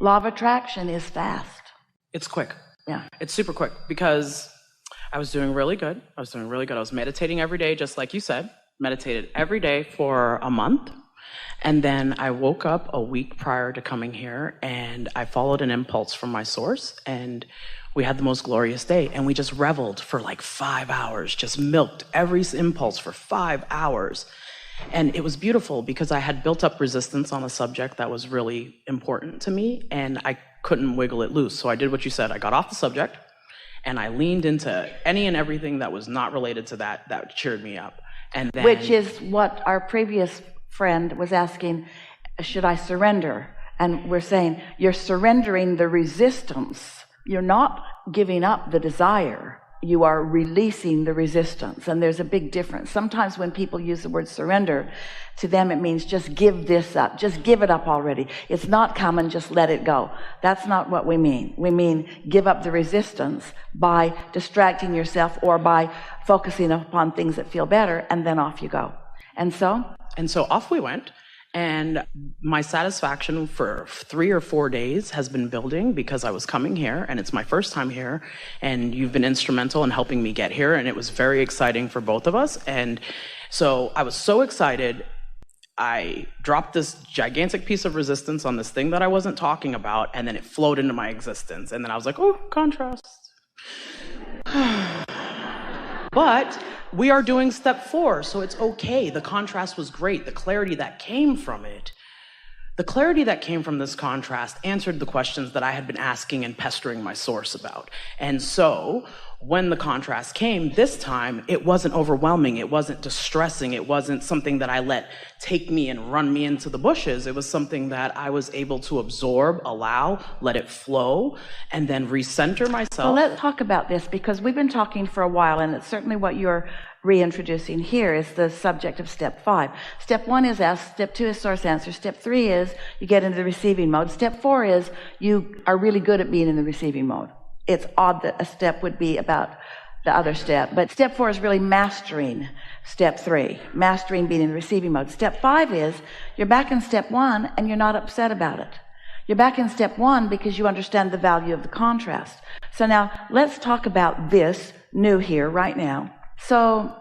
Law of attraction is fast. It's quick. Yeah. It's super quick because I was doing really good. I was meditating every day, just like you said. Meditated every day for a month. And then I woke up a week prior to coming here and I followed an impulse from my source and we had the most glorious day. And we just reveled for like 5 hours, just milked every impulse for 5 hours. And it was beautiful because I had built up resistance on a subject that was really important to me and I couldn't wiggle it loose. So I did what you said. I got off the subject and I leaned into any and everything that was not related to that cheered me up. And then, which is what our previous friend was asking, should I surrender? And we're saying, you're surrendering the resistance. You're not giving up the desire. You are releasing the resistance. And there's a big difference. Sometimes when people use the word surrender, to them it means just give this up. Just give it up already. It's not coming, just let it go. That's not what we mean. We mean give up the resistance by distracting yourself or by focusing upon things that feel better, and then off you go. And so off we went. And my satisfaction for 3 or 4 days has been building because I was coming here and it's my first time here and you've been instrumental in helping me get here and it was very exciting for both of us. And so I was so excited. I dropped this gigantic piece of resistance on this thing that I wasn't talking about and then it flowed into my existence. And then I was like, oh, contrast. But we are doing step 4, so it's okay. The contrast was great. The clarity that came from it, the clarity that came from this contrast answered the questions that I had been asking and pestering my source about. And so when the contrast came this time, it wasn't overwhelming. It wasn't distressing. It wasn't something that I let take me and run me into the bushes. It was something that I was able to absorb, allow, let it flow, and then recenter myself. Well, let's talk about this because we've been talking for a while, and it's certainly what you're reintroducing here is the subject of step 5. Step 1 is ask. Step 2 is source answer. Step 3 is you get into the receiving mode. Step 4 is you are really good at being in the receiving mode. It's odd that a step would be about the other step, but step 4 is really mastering step 3, mastering being in the receiving mode. Step 5 is you're back in step 1 and you're not upset about it. You're back in step 1 because you understand the value of the contrast. So now let's talk about this new here right now. So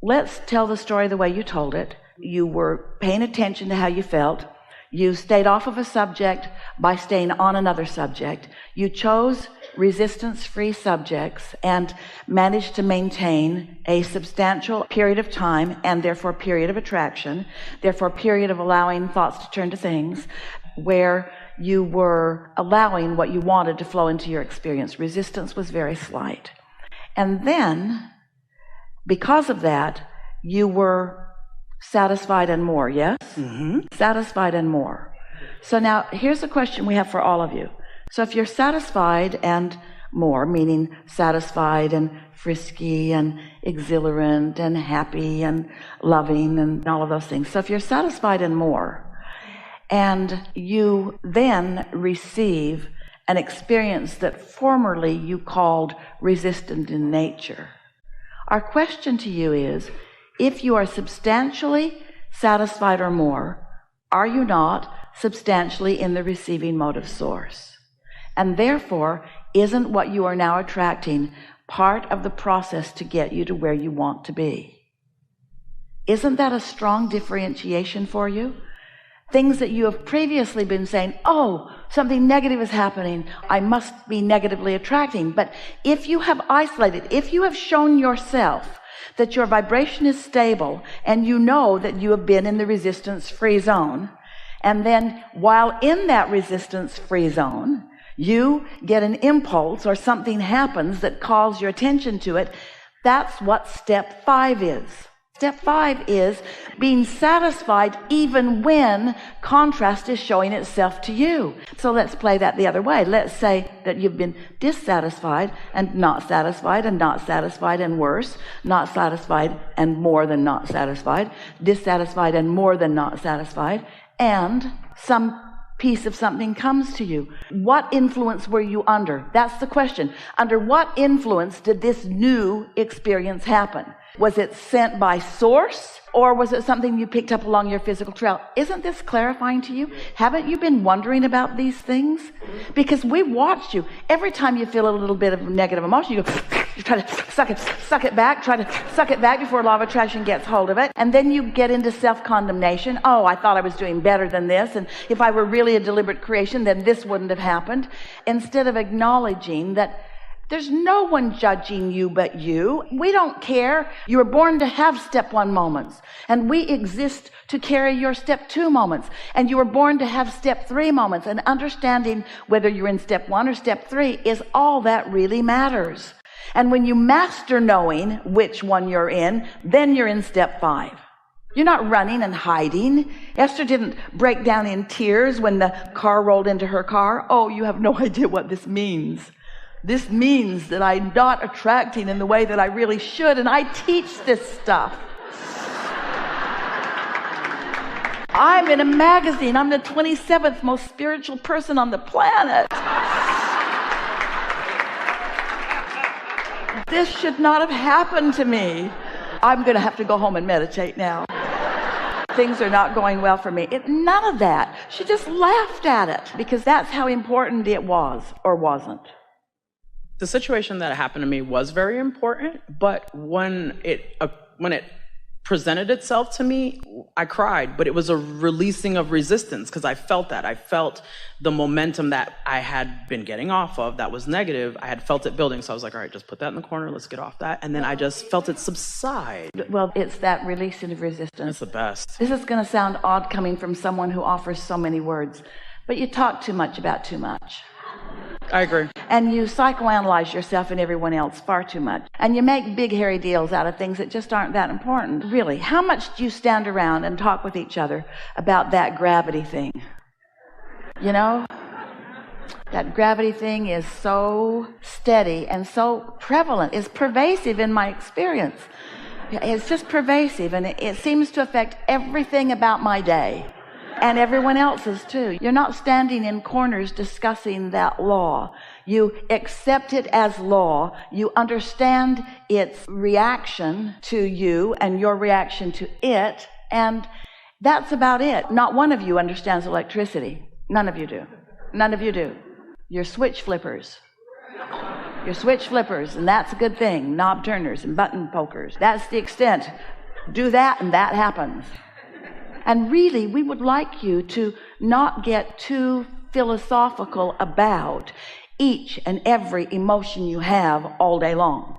let's tell the story the way you told it. You were paying attention to how you felt. You stayed off of a subject by staying on another subject. You chose resistance-free subjects and managed to maintain a substantial period of time and therefore period of attraction, therefore period of allowing thoughts to turn to things where you were allowing what you wanted to flow into your experience. Resistance was very slight. And then, because of that, you were satisfied and more, yes? Mm-hmm. Satisfied and more. So now, here's a question we have for all of you. So if you're satisfied and more, meaning satisfied and frisky and exhilarant and happy and loving and all of those things. So if you're satisfied and more, and you then receive an experience that formerly you called resistant in nature, our question to you is, if you are substantially satisfied or more, are you not substantially in the receiving mode of source? And therefore, isn't what you are now attracting part of the process to get you to where you want to be? Isn't that a strong differentiation for you? Things that you have previously been saying, oh, something negative is happening, I must be negatively attracting. But if you have isolated, if you have shown yourself that your vibration is stable and you know that you have been in the resistance-free zone, and then while in that resistance-free zone, you get an impulse or something happens that calls your attention to it, that's what step 5 is. Step 5 is being satisfied even when contrast is showing itself to you. So let's play that the other way. Let's say that you've been dissatisfied and not satisfied and not satisfied and worse, not satisfied and more than not satisfied, dissatisfied and more than not satisfied, and some piece of something comes to you. What influence were you under? That's the question. Under what influence did this new experience happen? Was it sent by source, or was it something you picked up along your physical trail? Isn't this clarifying to you? Haven't you been wondering about these things? Because we watched you. Every time you feel a little bit of negative emotion, you go, you try to suck it back, try to suck it back before law of attraction gets hold of it. And then you get into self-condemnation. Oh, I thought I was doing better than this. And if I were really a deliberate creation, then this wouldn't have happened. Instead of acknowledging that there's no one judging you but you. We don't care. You were born to have step 1 moments, and we exist to carry your step 2 moments. And you were born to have step 3 moments, and understanding whether you're in step 1 or step 3 is all that really matters. And when you master knowing which one you're in, then you're in step 5. You're not running and hiding. Esther didn't break down in tears when the car rolled into her car. Oh, you have no idea what this means. This means that I'm not attracting in the way that I really should, and I teach this stuff. I'm in a magazine. I'm the 27th most spiritual person on the planet. This should not have happened to me. I'm going to have to go home and meditate now. Things are not going well for me. None of that. She just laughed at it because that's how important it was or wasn't. The situation that happened to me was very important, but when it presented itself to me, I cried, but it was a releasing of resistance because I felt that. I felt the momentum that I had been getting off of that was negative. I had felt it building, so I was like, all right, just put that in the corner, let's get off that. And then I just felt it subside. Well, it's that releasing of resistance. It's the best. This is going to sound odd coming from someone who offers so many words, but you talk too much about too much. I agree. And you psychoanalyze yourself and everyone else far too much. And you make big hairy deals out of things that just aren't that important. Really, how much do you stand around and talk with each other about that gravity thing? You know? That gravity thing is so steady and so prevalent. It's pervasive in my experience. It's just pervasive, and it seems to affect everything about my day. And everyone else's too. You're not standing in corners discussing that law. You accept it as law. You understand its reaction to you and your reaction to it. And that's about it. Not one of you understands electricity. None of you do. None of you do. You're switch flippers. You're switch flippers, and that's a good thing. Knob turners and button pokers. That's the extent. Do that and that happens. And really, we would like you to not get too philosophical about each and every emotion you have all day long.